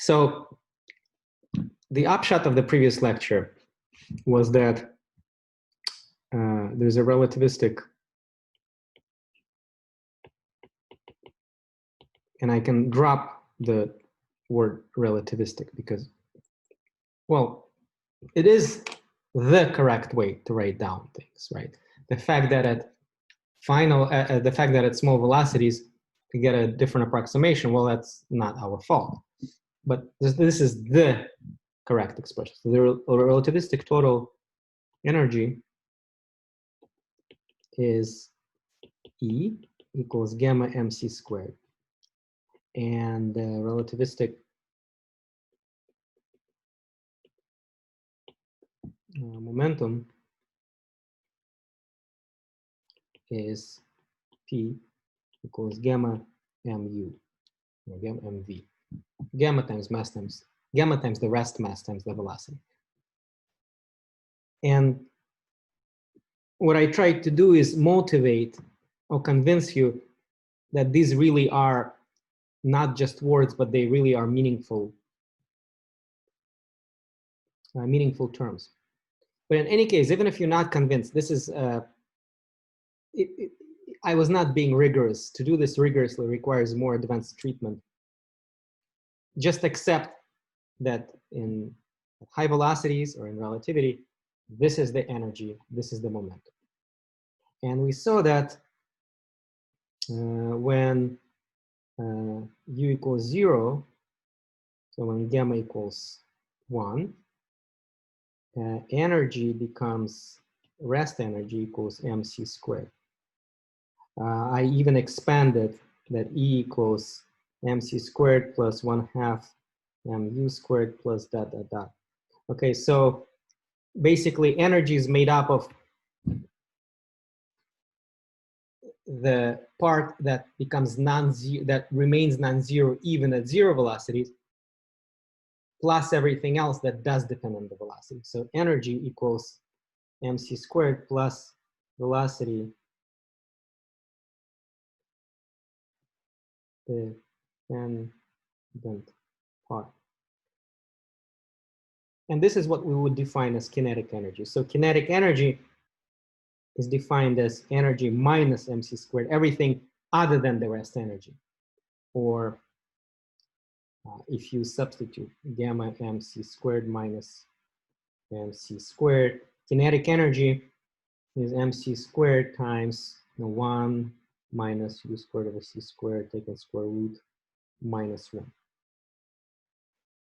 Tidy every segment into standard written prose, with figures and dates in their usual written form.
So the upshot of the previous lecture was that there's a relativistic, and I can drop the word relativistic because, well, it is the correct way to write down things, right? The fact that at the fact that at small velocities we get a different approximation, well, that's not our fault. But this is the correct expression. So the relativistic total energy is E equals gamma mc squared. And the relativistic momentum is P equals gamma mu, or gamma mv. Gamma times mass times, gamma times the rest mass times the velocity. And what I tried to do is motivate or convince you that these really are not just words, but they really are meaningful, meaningful terms. But in any case, even if you're not convinced, this is, I was not being rigorous. To do this rigorously requires more advanced treatment. Just accept that in high velocities or in relativity, this is the energy, this is the momentum. And we saw that when u equals 0, so when gamma equals 1, energy becomes rest energy equals mc squared. I even expanded that E equals mc squared plus 1/2 mu squared plus ... Okay, so basically energy is made up of the part that becomes non-zero, that remains non-zero even at 0 velocities, plus everything else that does depend on the velocity. So energy equals mc squared plus velocity, the dependent part. And this is what we would define as kinetic energy. So kinetic energy is defined as energy minus mc squared, everything other than the rest energy. Or if you substitute gamma mc squared minus mc squared, kinetic energy is mc squared times 1 minus u squared over c squared taken square root minus 1.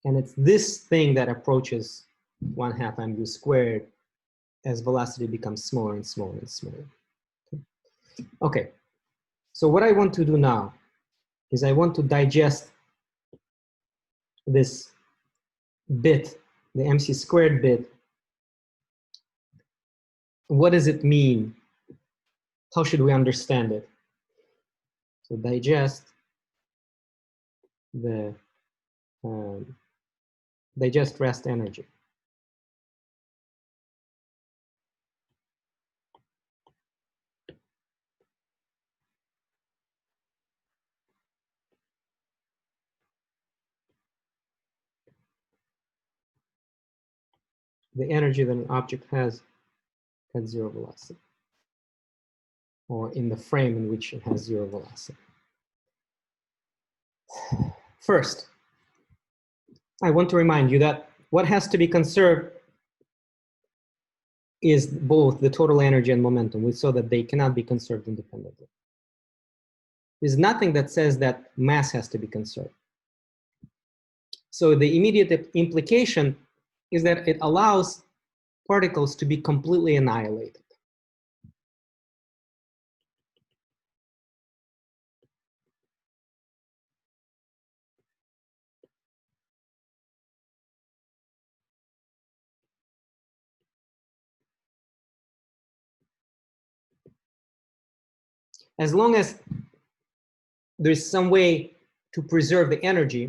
And it's this thing that approaches 1/2 mu squared as velocity becomes smaller and smaller and smaller. Okay, so what I want to do now is I want to digest this bit, the mc squared bit. What does it mean? How should we understand it? So digest the digest rest energy. The energy that an object has at 0 velocity, or in the frame in which it has 0 velocity. First, I want to remind you that what has to be conserved is both the total energy and momentum. We saw that they cannot be conserved independently. There's nothing that says that mass has to be conserved. So the immediate implication is that it allows particles to be completely annihilated. As long as there's some way to preserve the energy,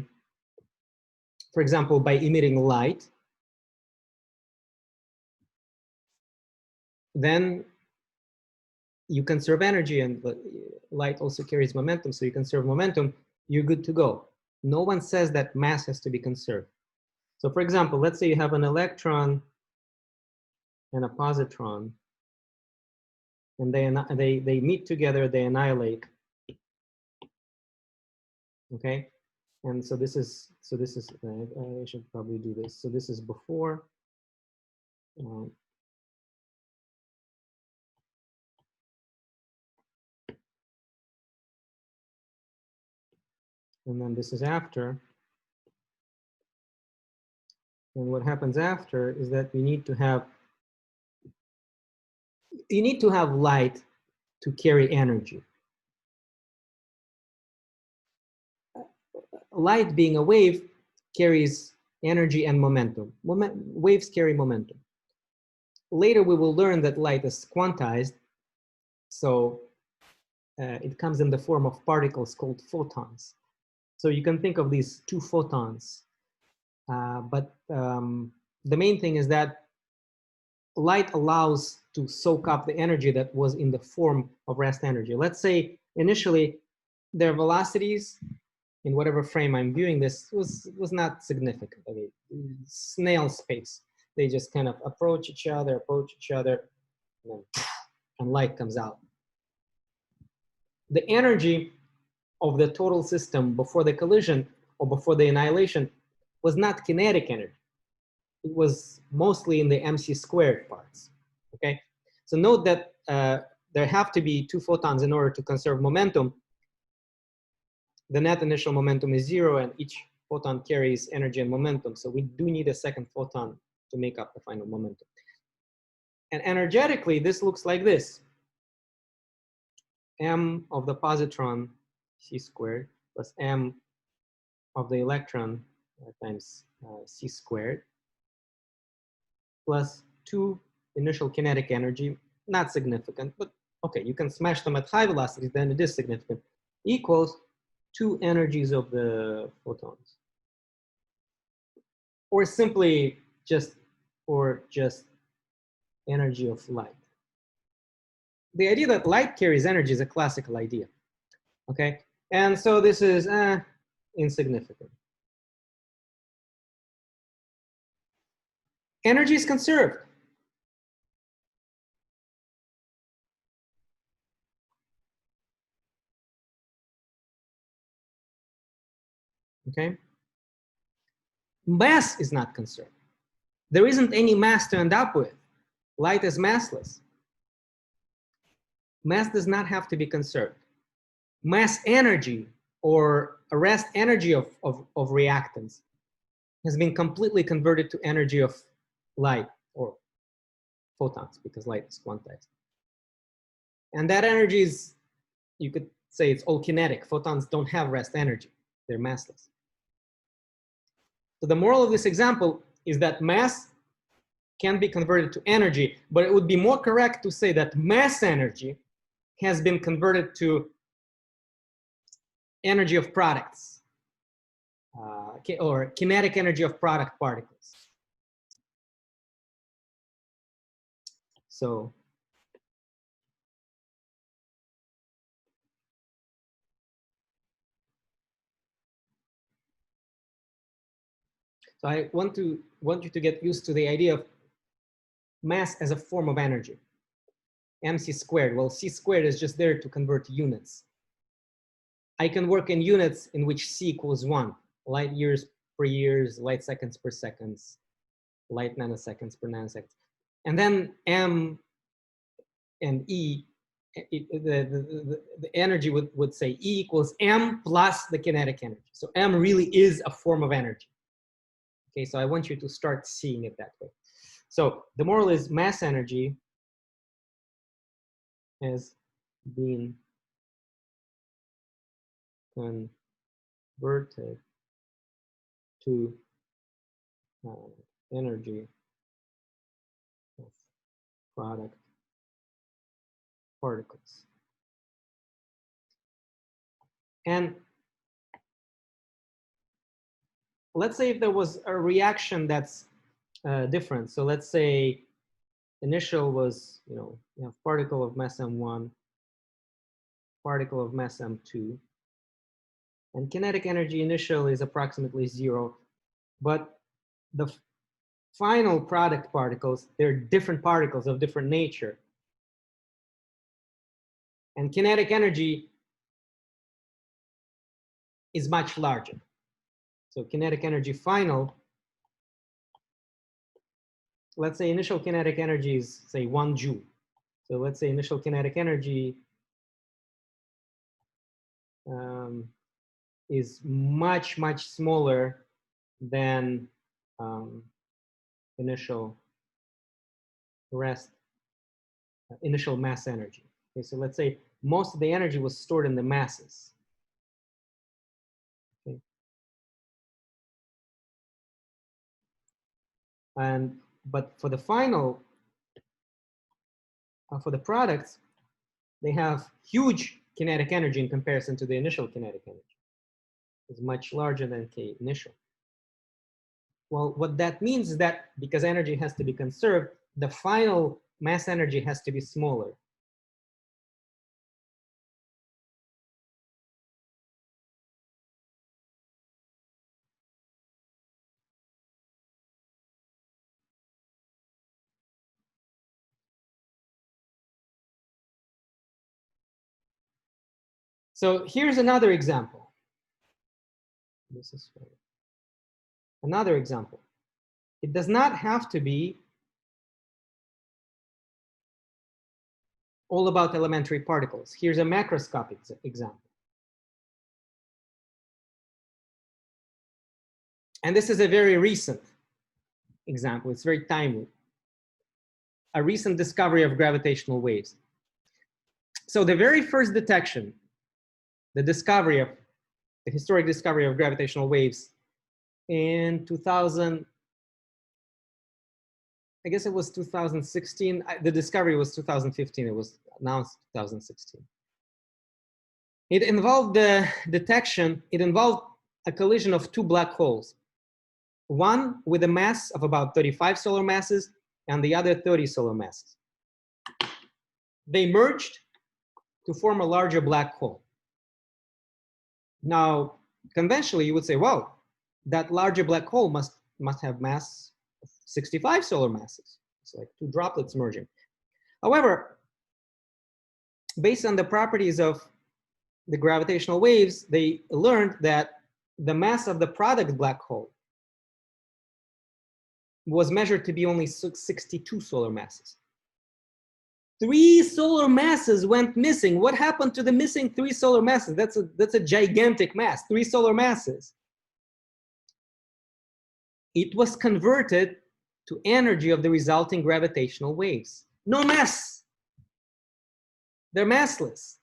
for example, by emitting light, then you conserve energy, and light also carries momentum, so you conserve momentum, you're good to go. No one says that mass has to be conserved. So for example, let's say you have an electron and a positron, and they meet together, they annihilate. Okay, and so this is I should probably do this. So this is before. Um, and then this is after. And what happens after is that you need to have light to carry energy. Light, being a wave, carries energy and momentum. Waves carry momentum. Later we will learn that light is quantized, so it comes in the form of particles called photons. So you can think of these two photons, but the main thing is that light allows to soak up the energy that was in the form of rest energy. Let's say initially their velocities in whatever frame I'm viewing this was not significant. I mean, snail space. They just kind of approach each other, and light comes out. The energy of the total system before the collision or before the annihilation was not kinetic energy. It was mostly in the MC squared parts, okay? So note that there have to be two photons in order to conserve momentum. The net initial momentum is 0, and each photon carries energy and momentum. So we do need a second photon to make up the final momentum. And energetically, this looks like this. M of the positron, c squared, plus M of the electron times c squared, plus 2 initial kinetic energy, not significant, but okay, you can smash them at high velocities, then it is significant, equals 2 energies of the photons. Or simply just energy of light. The idea that light carries energy is a classical idea, okay? And so this is insignificant. Energy is conserved. Okay? Mass is not conserved. There isn't any mass to end up with. Light is massless. Mass does not have to be conserved. Mass energy, or rest energy of reactants, has been completely converted to energy of light, or photons, because light is quantized. And that energy is, you could say, it's all kinetic. Photons don't have rest energy. They're massless. So the moral of this example is that mass can be converted to energy, but it would be more correct to say that mass energy has been converted to energy of products, or kinetic energy of product particles. So I want you to get used to the idea of mass as a form of energy. MC squared, well, C squared is just there to convert to units. I can work in units in which C equals 1, light years per years, light seconds per seconds, light nanoseconds per nanoseconds. And then M and E, the energy would say E equals M plus the kinetic energy. So M really is a form of energy. Okay, so I want you to start seeing it that way. So the moral is mass energy has been converted to energy of product particles. And let's say if there was a reaction that's different. So let's say initial was, you have particle of mass M1, particle of mass M2. And kinetic energy initial is approximately 0. But the final product particles, they're different particles of different nature. And kinetic energy is much larger. So kinetic energy final, let's say initial kinetic energy is, say, 1 joule. So let's say initial kinetic energy is much, much smaller than initial initial mass energy. Okay, so let's say most of the energy was stored in the masses. Okay. But for the final, for the products, they have huge kinetic energy in comparison to the initial kinetic energy. It's much larger than K initial. Well, what that means is that because energy has to be conserved, the final mass energy has to be smaller. So here's another example. This is another example. It does not have to be all about elementary particles. Here's a macroscopic example. And this is a very recent example. It's very timely. A recent discovery of gravitational waves. So the very first detection, the historic discovery of gravitational waves in 2000, I guess it was 2016. The discovery was 2015. It was announced 2016. It involved the detection. It involved a collision of two black holes, one with a mass of about 35 solar masses and the other 30 solar masses. They merged to form a larger black hole. Now, conventionally, you would say, well, that larger black hole must have mass of 65 solar masses. It's like two droplets merging. However, based on the properties of the gravitational waves, they learned that the mass of the product black hole was measured to be only 62 solar masses. 3 solar masses went missing. What happened to the missing 3 solar masses? That's a gigantic mass, 3 solar masses. It was converted to energy of the resulting gravitational waves. No mass. They're massless.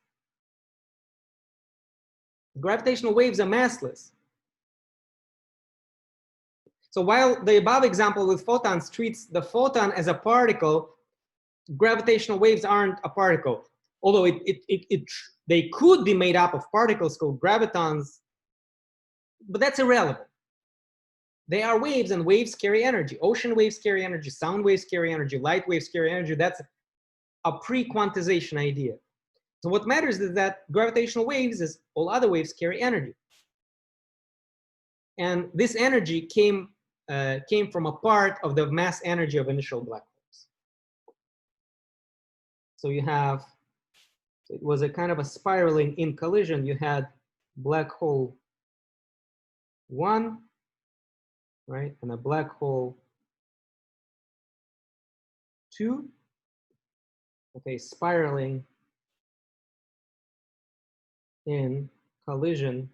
Gravitational waves are massless. So while the above example with photons treats the photon as a particle, gravitational waves aren't a particle. Although they could be made up of particles called gravitons, but that's irrelevant. They are waves, and waves carry energy. Ocean waves carry energy, sound waves carry energy, light waves carry energy. That's a pre-quantization idea. So what matters is that gravitational waves, as all other waves, carry energy. And this energy came from a part of the mass energy of initial black holes. So you have, it was a kind of a spiraling in collision. You had black hole 1, right, and a black hole 2, okay, spiraling in collision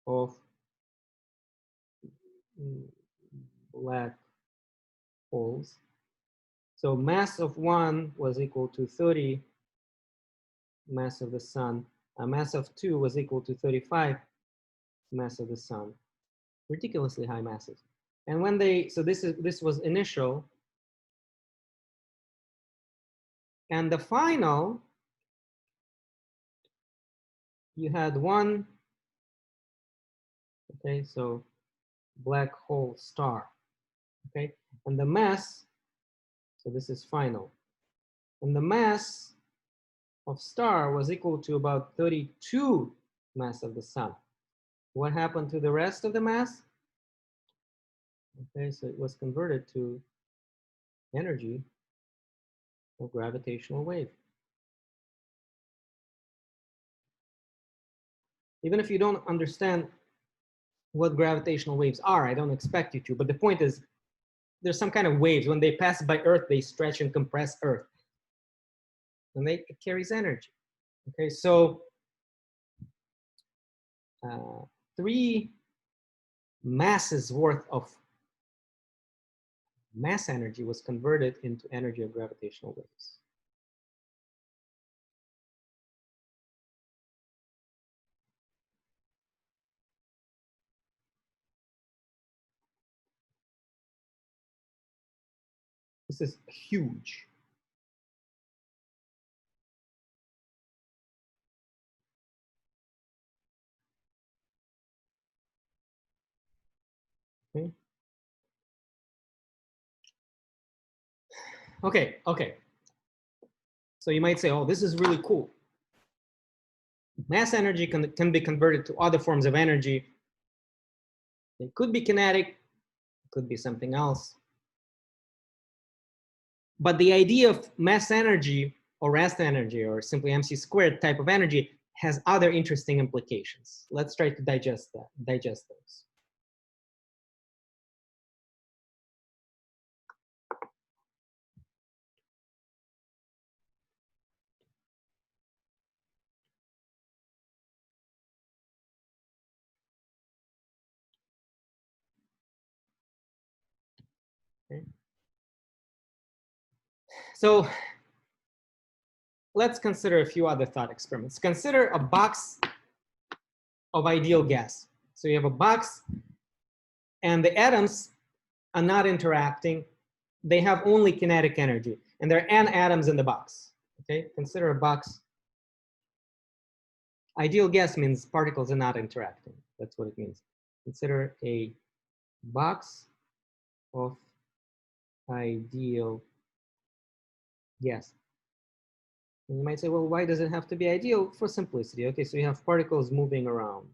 of black holes. So mass of 1 was equal to 30 mass of the sun. A mass of 2 was equal to 35 mass of the sun. Ridiculously high masses. And when they, so this was initial. And the final, you had 1, okay, so black hole star, okay? And the mass, so this is final. And the mass of star was equal to about 32 mass of the sun. What happened to the rest of the mass? Okay, so it was converted to energy of gravitational wave. Even if you don't understand what gravitational waves are, I don't expect you to, but the point is there's some kind of waves. When they pass by Earth, they stretch and compress Earth, and it carries energy. Okay, so 3 masses worth of mass energy was converted into energy of gravitational waves. This is huge. Okay. Okay. So you might say, oh, this is really cool. Mass energy can be converted to other forms of energy. It could be kinetic, it could be something else. But the idea of mass energy or rest energy or simply MC squared type of energy has other interesting implications. Let's try to digest those. Okay. So let's consider a few other thought experiments. Consider a box of ideal gas. So you have a box and the atoms are not interacting. They have only kinetic energy and there are n atoms in the box. Okay, consider a box. Ideal gas means particles are not interacting. That's what it means. Consider a box of ideal gas. And you might say, well, why does it have to be ideal? For simplicity. Okay, so you have particles moving around.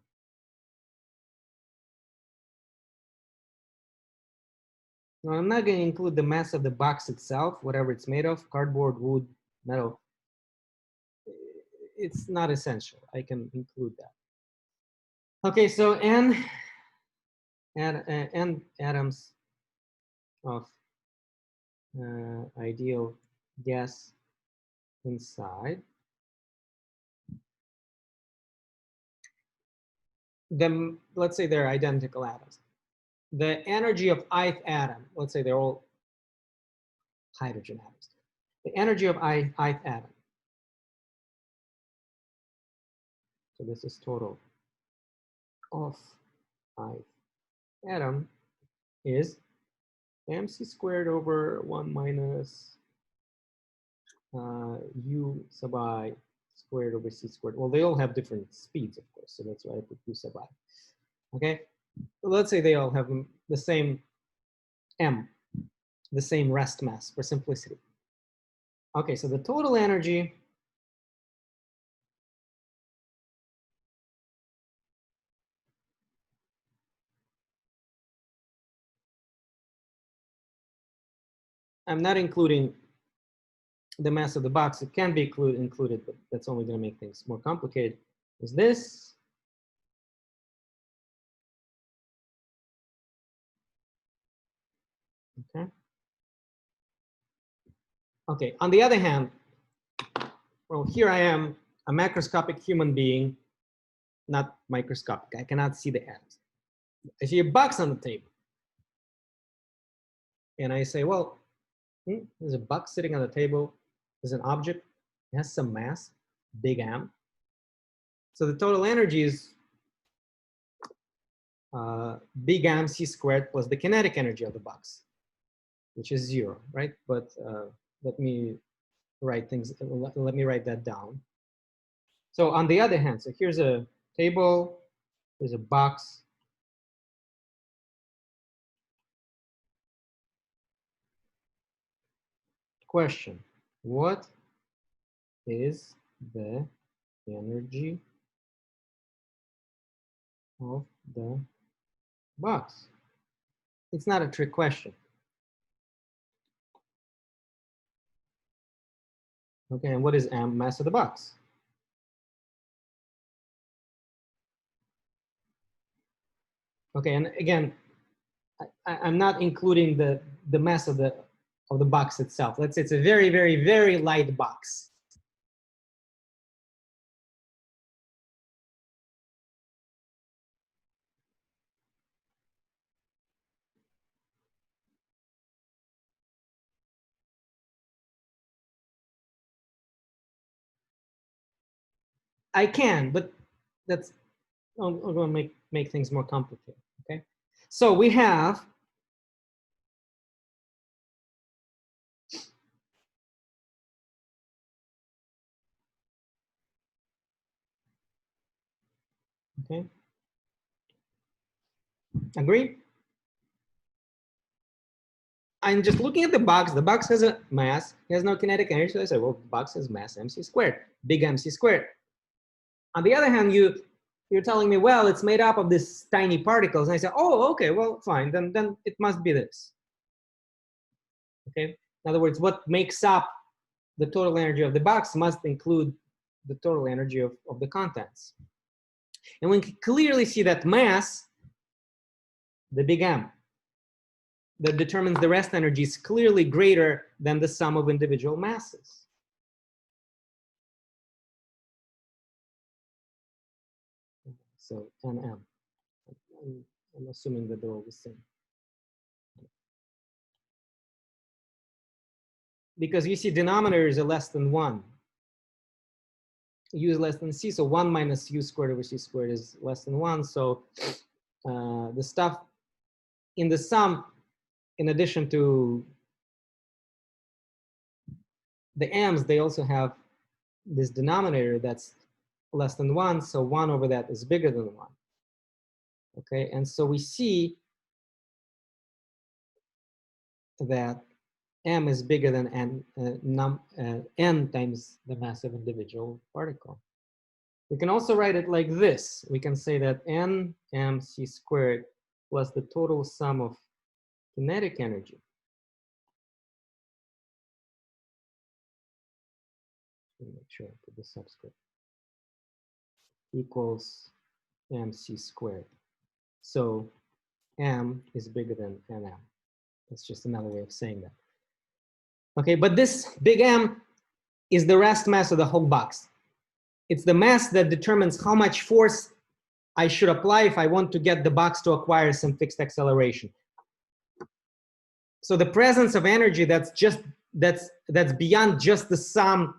Now, I'm not going to include the mass of the box itself, whatever it's made of, cardboard, wood, metal. It's not essential. I can include that. Okay, so n atoms of ideal gas inside. Then let's say they're identical atoms. The energy of ith atom, let's say they're all hydrogen atoms. The energy of ith atom. So this is total of ith atom is mc squared over 1 minus u sub I squared over c squared. Well, they all have different speeds, of course, so that's why I put u sub I. Okay, so let's say they all have the same m, the same rest mass for simplicity. Okay, so the total energy I'm not including the mass of the box. It can be included, but that's only going to make things more complicated. Is this? Okay. Okay, on the other hand, well, here I am, a macroscopic human being, not microscopic. I cannot see the atoms. I see a box on the table. And I say, well, there's a box sitting on the table. There's an object. It has some mass, big M. So the total energy is big M c squared plus the kinetic energy of the box, which is 0, right? But let me write that down. So on the other hand, so here's a table, there's a box. Question, what is the energy of the box. It's not a trick question. Okay, and what is m mass of the box? Okay, and again, I'm not including the mass of the box itself. Let's say it's a very, very, very light box. I can, but that's I'm going to make things more complicated. Okay, so we have okay. Agree? I'm just looking at the box. The box has a mass. It has no kinetic energy. So I say, well, the box has mass mc squared, big mc squared. On the other hand, you're telling me, well, it's made up of these tiny particles. And I say, oh, okay, well, fine. Then it must be this. Okay. In other words, what makes up the total energy of the box must include the total energy of the contents. And we can clearly see that mass, the big M, that determines the rest energy is clearly greater than the sum of individual masses. So NM. I'm assuming that they're all the same. Because you see denominators are less than 1. U is less than C, so 1 minus U squared over C squared is less than 1. So the stuff in the sum, in addition to the M's, they also have this denominator that's less than 1. So 1 over that is bigger than 1. Okay, and so we see that M is bigger than n times the mass of individual particle. We can also write it like this. We can say that n mc squared plus the total sum of kinetic energy. Let me make sure I put the subscript. Equals mc squared. So m is bigger than nm. That's just another way of saying that. Okay, but this big M is the rest mass of the whole box. It's the mass that determines how much force I should apply if I want to get the box to acquire some fixed acceleration. So the presence of energy that's beyond just the sum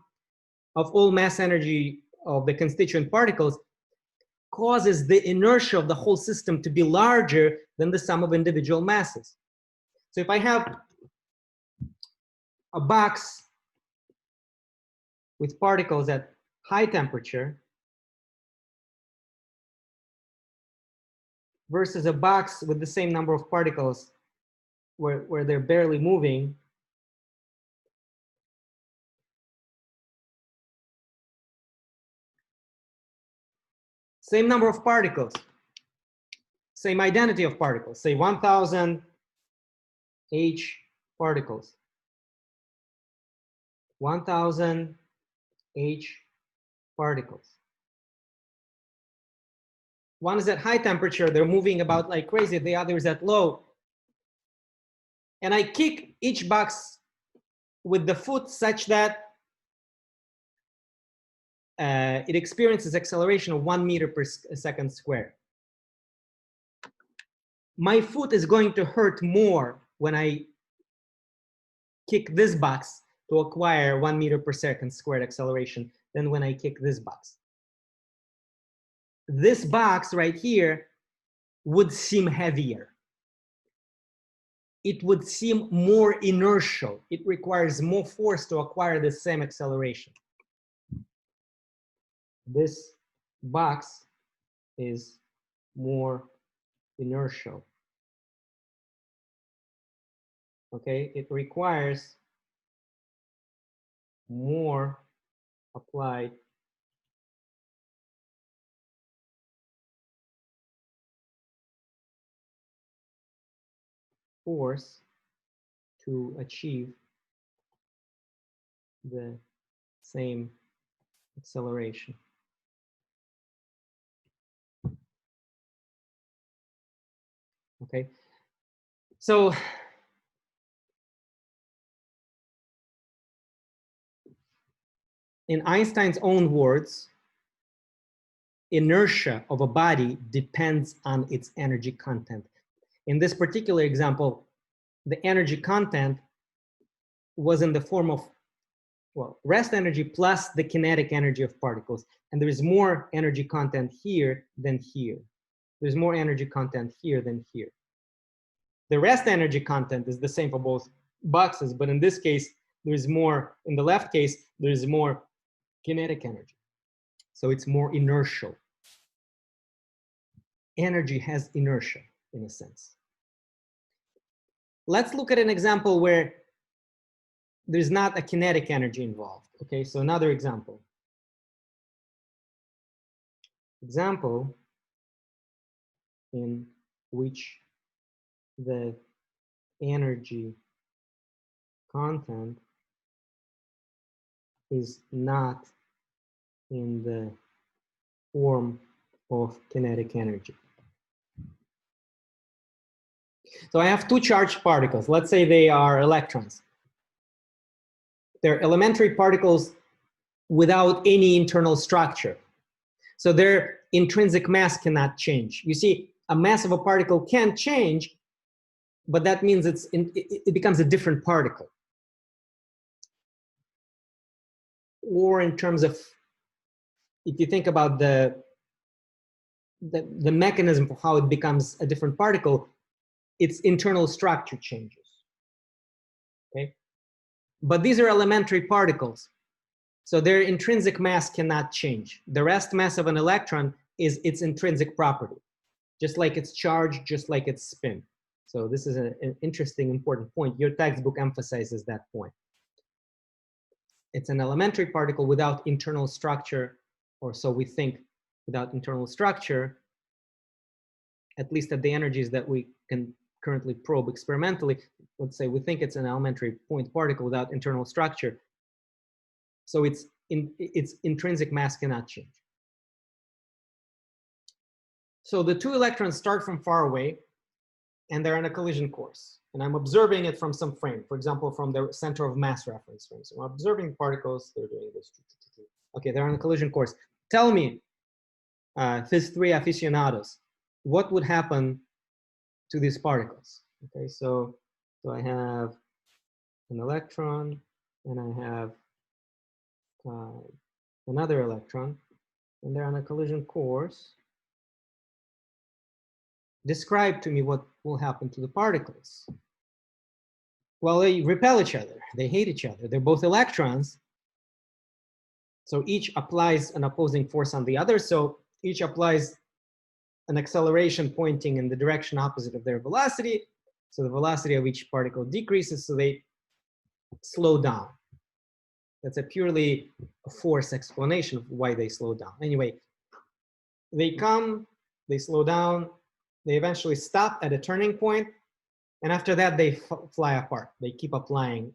of all mass energy of the constituent particles causes the inertia of the whole system to be larger than the sum of individual masses. So if I have a box with particles at high temperature versus a box with the same number of particles where they're barely moving, same number of particles, same identity of particles, say 1000 H particles, 1000 H particles. One is at high temperature, they're moving about like crazy, the other is at low. And I kick each box with the foot such that it experiences acceleration of 1 meter per second squared. My foot is going to hurt more when I kick this box to acquire 1 meter per second squared acceleration than when I kick this box. This box right here would seem heavier. It would seem more inertial. It requires more force to acquire the same acceleration. This box is more inertial. Okay, it requires more applied force to achieve the same acceleration. Okay, so in Einstein's own words, inertia of a body depends on its energy content. In this particular example, the energy content was in the form of, well, rest energy plus the kinetic energy of particles. And there is more energy content here than here. There's more energy content here than here. The rest energy content is the same for both boxes, but in this case, there's more, in the left case, there's more kinetic energy. So it's more inertial. Energy has inertia in a sense. Let's look at an example where there's not a kinetic energy involved. Okay, so another example. Example in which the energy content is not in the form of kinetic energy. So I have two charged particles. Let's say they are electrons. They're elementary particles without any internal structure. So their intrinsic mass cannot change. You see, a mass of a particle can change, but that means it becomes a different particle. Or in terms of, if you think about the mechanism for how it becomes a different particle, its internal structure changes. Okay, but these are elementary particles, so their intrinsic mass cannot change. The rest mass of an electron is its intrinsic property, just like its charge, just like its spin. So this is an interesting, important point. Your textbook emphasizes that point. It's an elementary particle without internal structure, or so we think, without internal structure, at least at the energies that we can currently probe experimentally. Let's say we think it's an elementary point particle without internal structure. So its intrinsic mass cannot change. So the two electrons start from far away and they're on a collision course. And I'm observing it from some frame, for example, from the center of mass reference frame. So I'm observing particles, they're doing this. Okay, they're on a collision course. Tell me, these three aficionados, what would happen to these particles? Okay, so I have an electron and I have another electron, and they're on a collision course. Describe to me what will happen to the particles. Well, they repel each other. They hate each other. They're both electrons. So each applies an opposing force on the other. So each applies an acceleration pointing in the direction opposite of their velocity. So the velocity of each particle decreases, so they slow down. That's a purely force explanation of why they slow down. Anyway, they come, they slow down, they eventually stop at a turning point, and after that they fly apart. They keep applying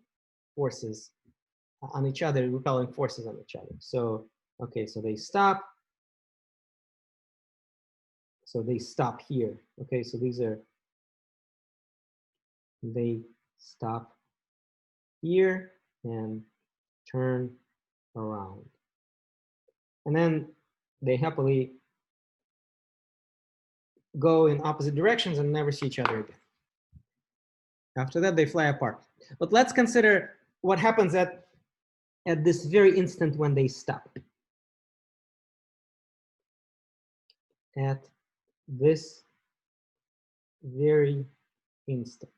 forces on each other, repelling forces on each other. So, okay, so they stop. So they stop here. Okay, so these are, they stop here and turn around. And then they happily go in opposite directions and never see each other again. After that, they fly apart. But let's consider what happens at this very instant when they stop. At this very instant,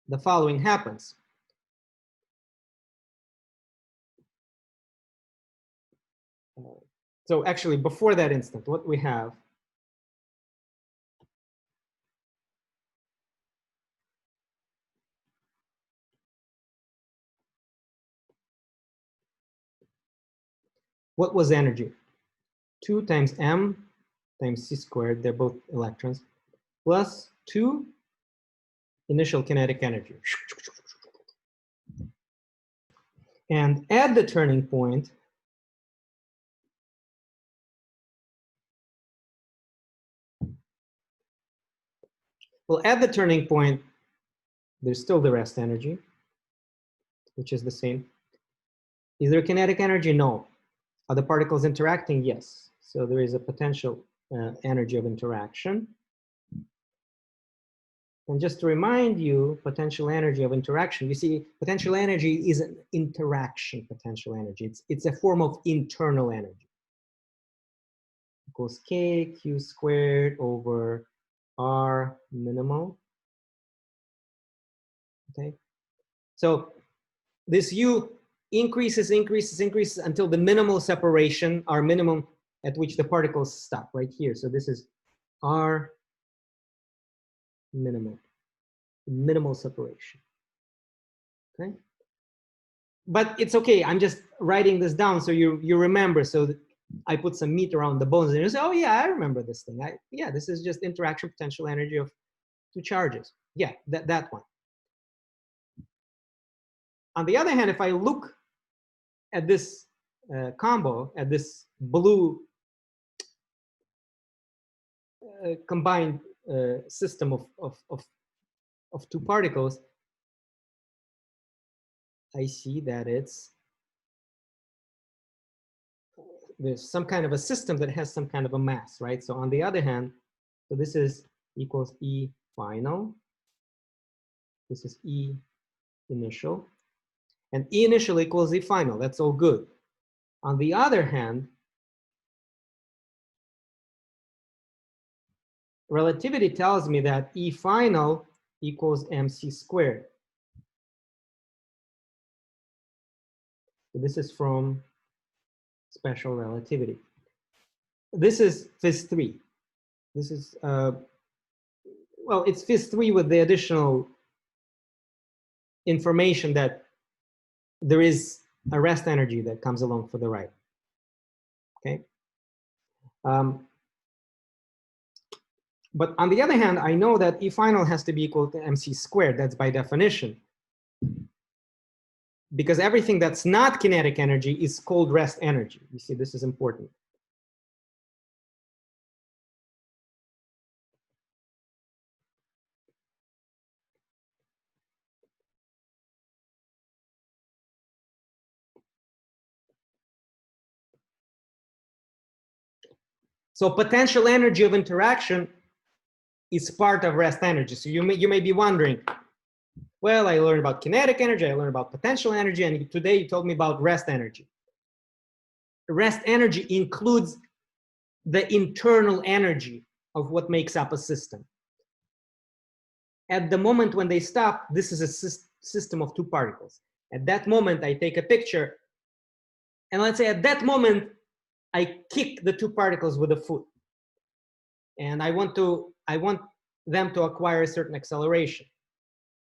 the following happens. So actually, before that instant, what we have what was energy? 2 times m times c squared, they're both electrons, plus 2 initial kinetic energy. And at the turning point, well, at the turning point, there's still the rest energy, which is the same. Is there kinetic energy? No. Are the particles interacting? Yes. So there is a potential energy of interaction. And just to remind you, potential energy of interaction, you see, potential energy is an interaction potential energy. It's a form of internal energy. Equals K Q squared over R minimal. Okay. So this U increases until the minimal separation, our minimum at which the particles stop right here. So this is R minimal separation. Okay. But it's okay. I'm just writing this down so you remember. So that I put some meat around the bones and you say, oh yeah, I remember this thing. Yeah, this is just interaction potential energy of two charges. Yeah, that one. On the other hand, if I look at this combo, at this blue combined system of two particles, I see that there's some kind of a system that has some kind of a mass, right? So on the other hand, so this is equals E final. This is E initial. And E initial equals E final. That's all good. On the other hand, relativity tells me that E final equals mc squared. So this is from special relativity. This is phys 3. This is, well, it's phys 3 with the additional information that there is a rest energy that comes along for the ride. Okay. But on the other hand, I know that E final has to be equal to mc squared. That's by definition. Because everything that's not kinetic energy is called rest energy. You see, this is important. So potential energy of interaction is part of rest energy. So you may be wondering, well, I learned about kinetic energy, I learned about potential energy, and today you told me about rest energy. Rest energy includes the internal energy of what makes up a system. At the moment when they stop, this is a system of two particles. At that moment, I take a picture, and let's say at that moment, I kick the two particles with a foot. And I want them to acquire a certain acceleration.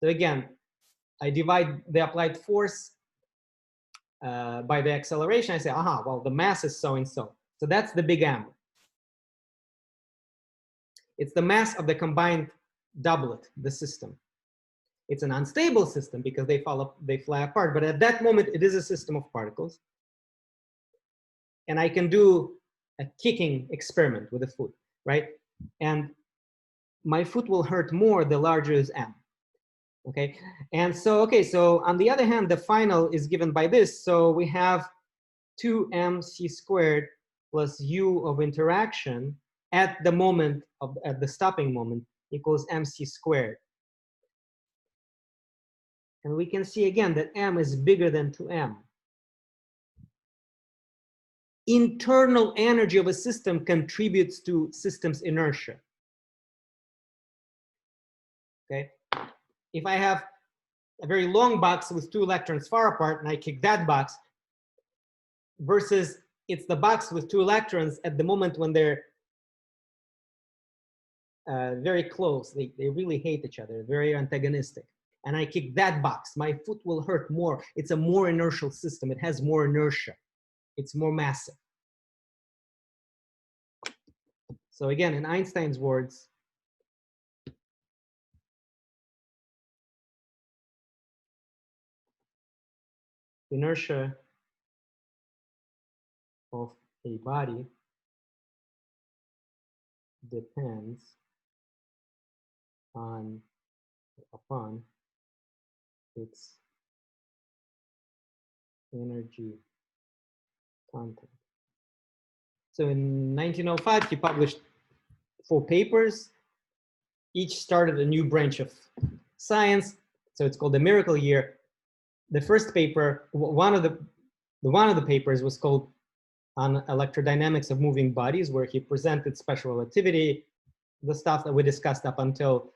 So again, I divide the applied force by the acceleration. I say, aha, well, the mass is so and so. So that's the big M. It's the mass of the combined doublet, the system. It's an unstable system because they fly apart. But at that moment, it is a system of particles. And I can do a kicking experiment with a foot, right? And my foot will hurt more the larger is M. Okay, and so, okay, so on the other hand, the final is given by this. So we have 2mc squared plus u of interaction at the moment at the stopping moment equals mc squared. And we can see again that m is bigger than 2m. Internal energy of a system contributes to system's inertia. Okay, if I have a very long box with 2 electrons far apart and I kick that box, versus it's the box with 2 electrons at the moment when they're very close. They really hate each other, very antagonistic. And I kick that box, my foot will hurt more. It's a more inertial system. It has more inertia. It's more massive. So again, in Einstein's words, inertia of a body depends upon its energy content. So in 1905, he published 4 papers. Each started a new branch of science. So it's called the miracle year. The first paper, one of the papers was called On Electrodynamics of Moving Bodies, where he presented special relativity, the stuff that we discussed up until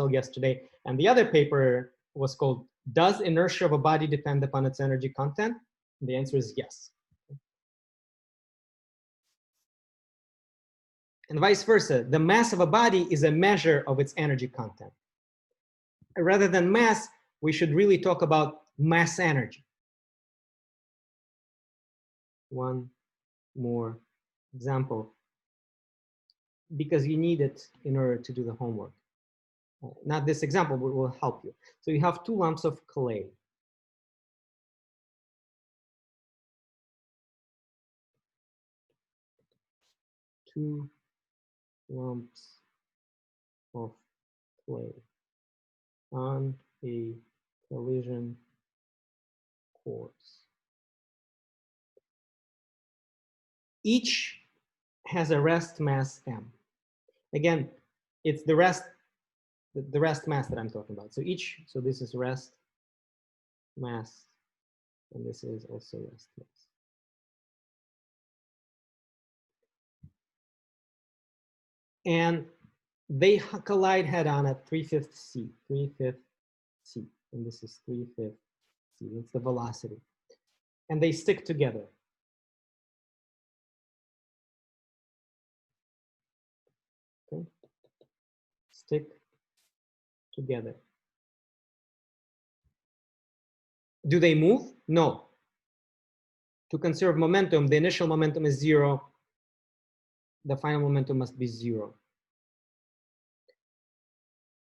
yesterday. And the other paper was called Does Inertia of a Body Depend Upon Its Energy Content? And the answer is yes. And vice versa. The mass of a body is a measure of its energy content. Rather than mass, we should really talk about mass energy. One more example, because you need it in order to do the homework. Not this example, but will help you. So you have 2 lumps of clay. Two lumps of clay on a collision course. Each has a rest mass m. Again, it's the rest mass that I'm talking about. So this is rest mass, and this is also rest mass. And they collide head-on at 3/5 c, 3/5 c, and this is 3/5 c. It's the velocity, and they stick together. Okay, stick together. Do they move? No. To conserve momentum, the initial momentum is 0. The final momentum must be 0.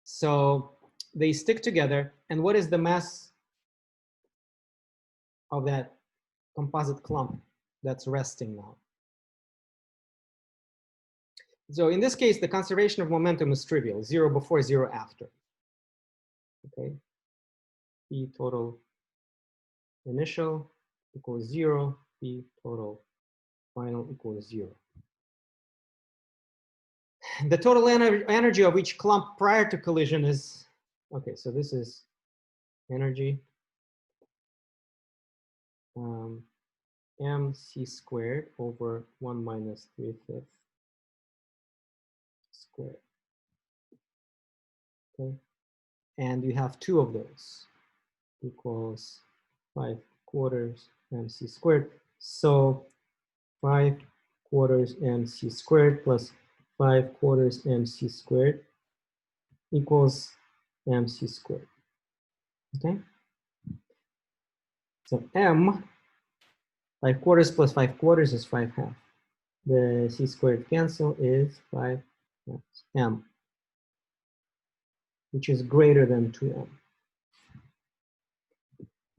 So they stick together. And what is the mass of that composite clump that's resting now? So in this case, the conservation of momentum is trivial, 0 before, 0 after. Okay, P total initial equals 0, P total final equals 0. The total energy of each clump prior to collision is, okay, so this is energy mc squared over 1 minus 3/5 squared. Okay, and you have 2 of those, equals 5/4 mc squared. So 5/4 mc squared plus 5/4 mc squared equals mc squared. Okay, so m, 5/4 plus 5/4 is 5/2. The c squared cancel is 5 m, which is greater than 2m.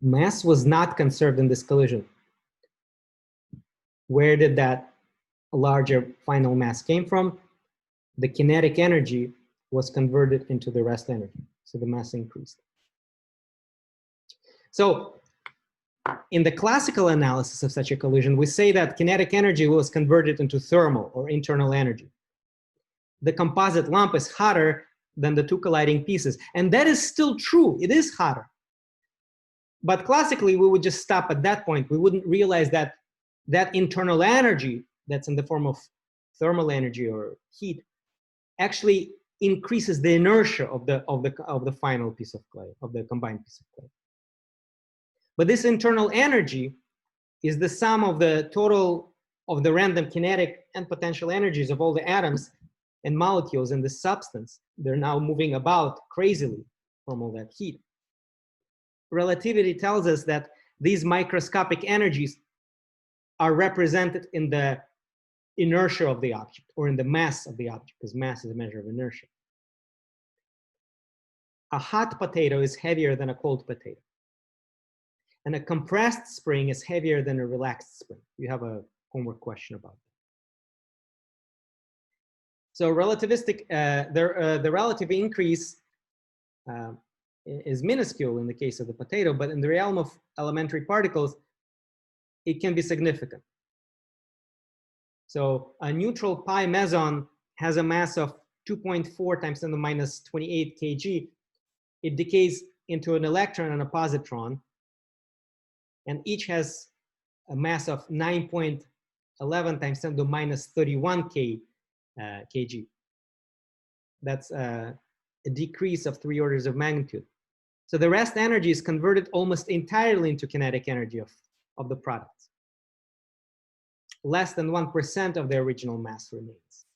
Mass was not conserved in this collision. Where did that larger final mass came from? The kinetic energy was converted into the rest energy, so the mass increased. So in the classical analysis of such a collision, we say that kinetic energy was converted into thermal or internal energy. The composite lump is hotter than the 2 colliding pieces, and that is still true. It is hotter. But classically, we would just stop at that point. We wouldn't realize that that internal energy that's in the form of thermal energy or heat actually increases the inertia of the final piece of clay, of the combined piece of clay. But this internal energy is the sum of the total of the random kinetic and potential energies of all the atoms and molecules in the substance. They're now moving about crazily from all that heat. Relativity tells us that these microscopic energies are represented in the inertia of the object, or in the mass of the object, because mass is a measure of inertia. A hot potato is heavier than a cold potato. And a compressed spring is heavier than a relaxed spring. You have a homework question about that. So relativistic, the relative increase is minuscule in the case of the potato, but in the realm of elementary particles, it can be significant. So a neutral pi meson has a mass of 2.4 times 10 to the minus 28 kg. It decays into an electron and a positron, and each has a mass of 9.11 times 10 to the minus 31 kg. That's a decrease of 3 orders of magnitude. So the rest energy is converted almost entirely into kinetic energy of the products. Less than 1% of the original mass remains.